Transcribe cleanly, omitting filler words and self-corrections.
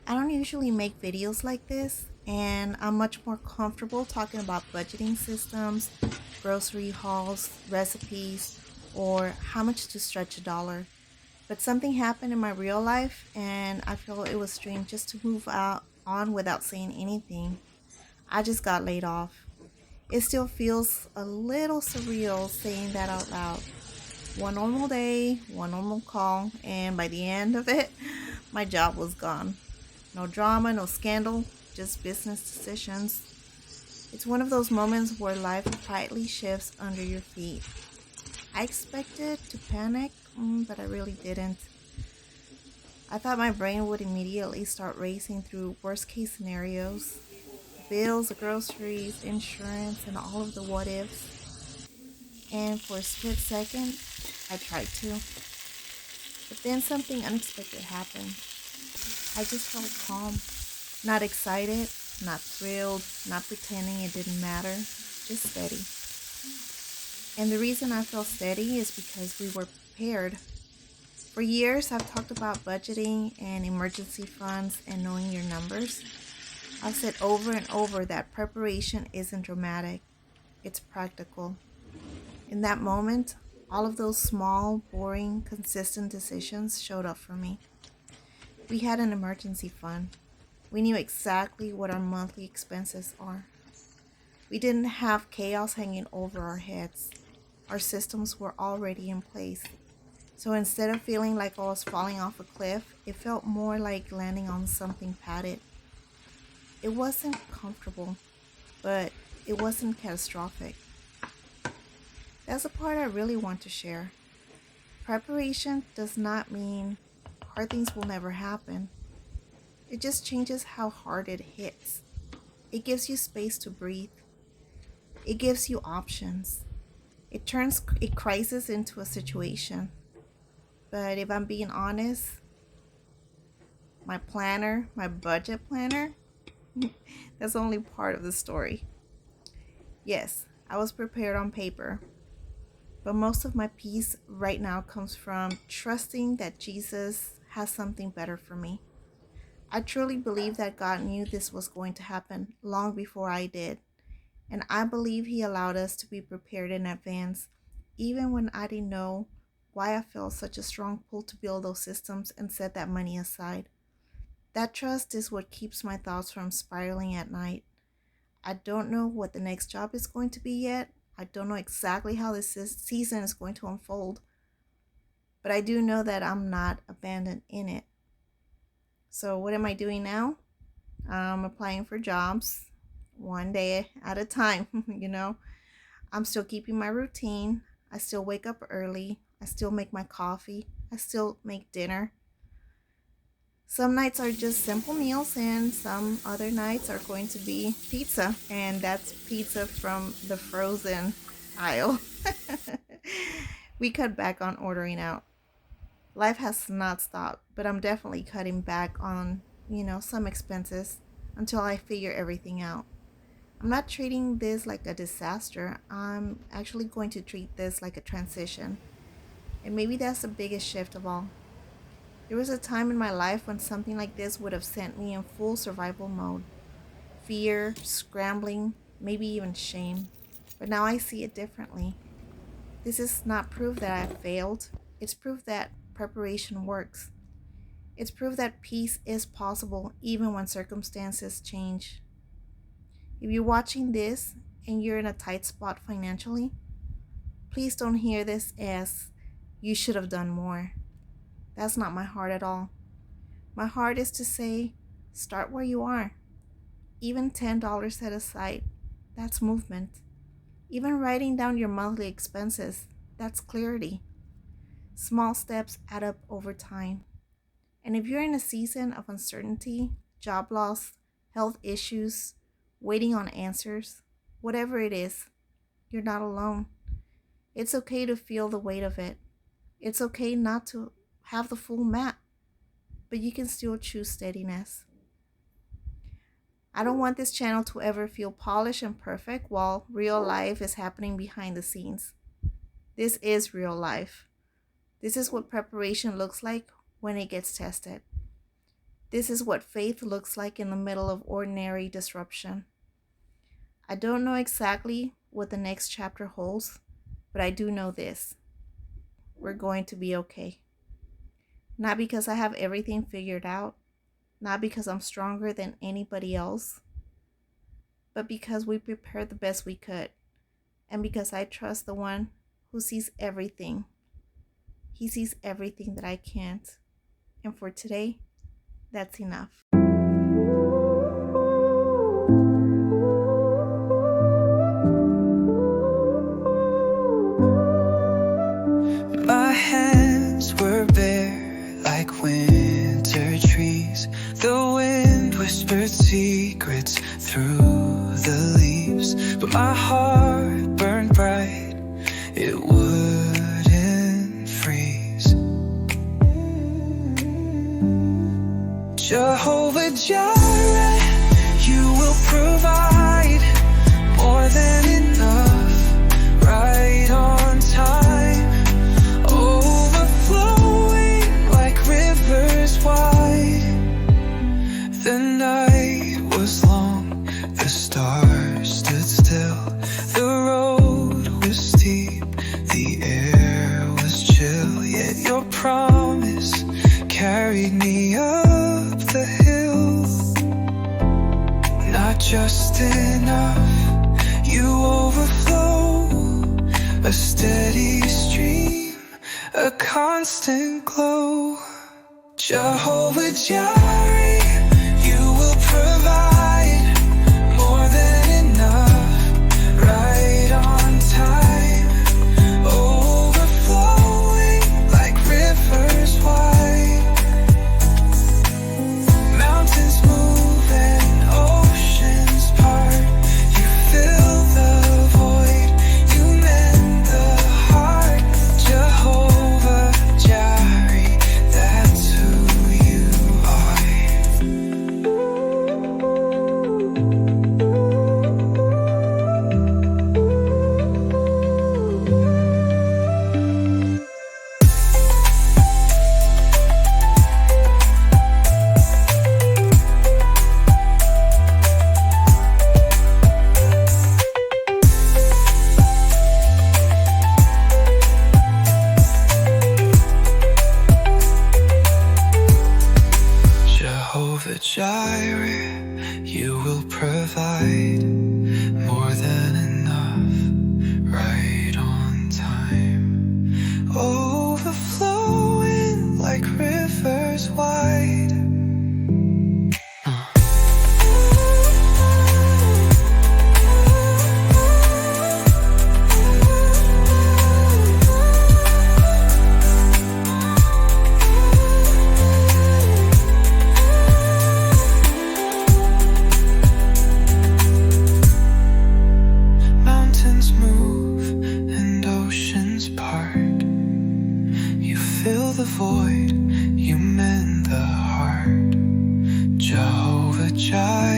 I don't usually make videos like this, and I'm much more comfortable talking about budgeting systems, grocery hauls, recipes, or how much to stretch a dollar. But something happened in my real life, and I feel it was strange just to move out on without saying anything. I just got laid off. It still feels a little surreal saying that out loud. One normal day, one normal call, and by the end of it, my job was gone. No drama, no scandal, just business decisions. It's one of those moments where life quietly shifts under your feet. I expected to panic, but I really didn't. I thought my brain would immediately start racing through worst case scenarios, bills, groceries, insurance, and all of the what ifs. And for a split second, I tried to. But then something unexpected happened. I just felt calm. Not excited, not thrilled, not pretending it didn't matter, just steady. And the reason I feel steady is because we were prepared. For years, I've talked about budgeting and emergency funds and knowing your numbers. I've said over and over that preparation isn't dramatic, it's practical. In that moment, all of those small, boring, consistent decisions showed up for me. We had an emergency fund. We knew exactly what our monthly expenses are. We didn't have chaos hanging over our heads. Our systems were already in place. So instead of feeling like I was falling off a cliff, it felt more like landing on something padded. It wasn't comfortable, but it wasn't catastrophic. That's the part I really want to share. Preparation does not mean hard things will never happen. It just changes how hard it hits. It gives you space to breathe. It gives you options. It turns a crisis into a situation. But if I'm being honest, my budget planner, that's only part of the story. Yes, I was prepared on paper, but most of my peace right now comes from trusting that Jesus has something better for me. I truly believe that God knew this was going to happen long before I did, and I believe He allowed us to be prepared in advance, even when I didn't know why I felt such a strong pull to build those systems and set that money aside. That trust is what keeps my thoughts from spiraling at night. I don't know what the next job is going to be yet. I don't know exactly how this season is going to unfold, but I do know that I'm not abandoned in it. So, what am I doing now? I'm applying for jobs one day at a time, you know. I'm still keeping my routine. I still wake up early. I still make my coffee. I still make dinner. Some nights are just simple meals, and some other nights are going to be pizza, and that's pizza from the frozen aisle. We cut back on ordering out. Life has not stopped, but I'm definitely cutting back on, some expenses until I figure everything out. I'm not treating this like a disaster. I'm actually going to treat this like a transition. And maybe that's the biggest shift of all. There was a time in my life when something like this would have sent me in full survival mode, fear, scrambling, maybe even shame. But now I see it differently. This is not proof that I failed, it's proof that preparation works. It's proof that peace is possible even when circumstances change. If you're watching this and you're in a tight spot financially, please don't hear this as you should have done more. That's not my heart at all. My heart is to say, start where you are. Even $10 set aside, that's movement. Even writing down your monthly expenses, that's clarity. Small steps add up over time. And if you're in a season of uncertainty, job loss, health issues, waiting on answers, whatever it is, you're not alone. It's okay to feel the weight of it. It's okay not to have the full map, but you can still choose steadiness. I don't want this channel to ever feel polished and perfect while real life is happening behind the scenes. This is real life. This is what preparation looks like when it gets tested. This is what faith looks like in the middle of ordinary disruption. I don't know exactly what the next chapter holds, but I do know this. We're going to be okay. Not because I have everything figured out, not because I'm stronger than anybody else, but because we prepared the best we could, and because I trust the one who sees everything. He sees everything that I can't. And for today, that's enough. My hands were bare like winter trees. The wind whispered secrets through the leaves, but my heart burned bright, it wouldn't freeze. Jehovah Jireh, you will provide more than enough, right on time, overflowing like rivers wide. The night was long, the stars stood still, the road was steep, the air was chill, yet your promise carried me up the hill. Not just enough, you overflow, a steady stream, a constant glow. Jehovah Jireh, you will provide more than enough, right on time, overflowing like rivers wide. Mountains move and oceans part, you fill the void, you mend the heart. Jehovah Jireh, that's who you are. Jehovah Jireh, you will provide more than enough, right on time, overflowing like rivers wide. Mountains move and oceans part, you fill the void, you mend the heart. Jehovah Jireh.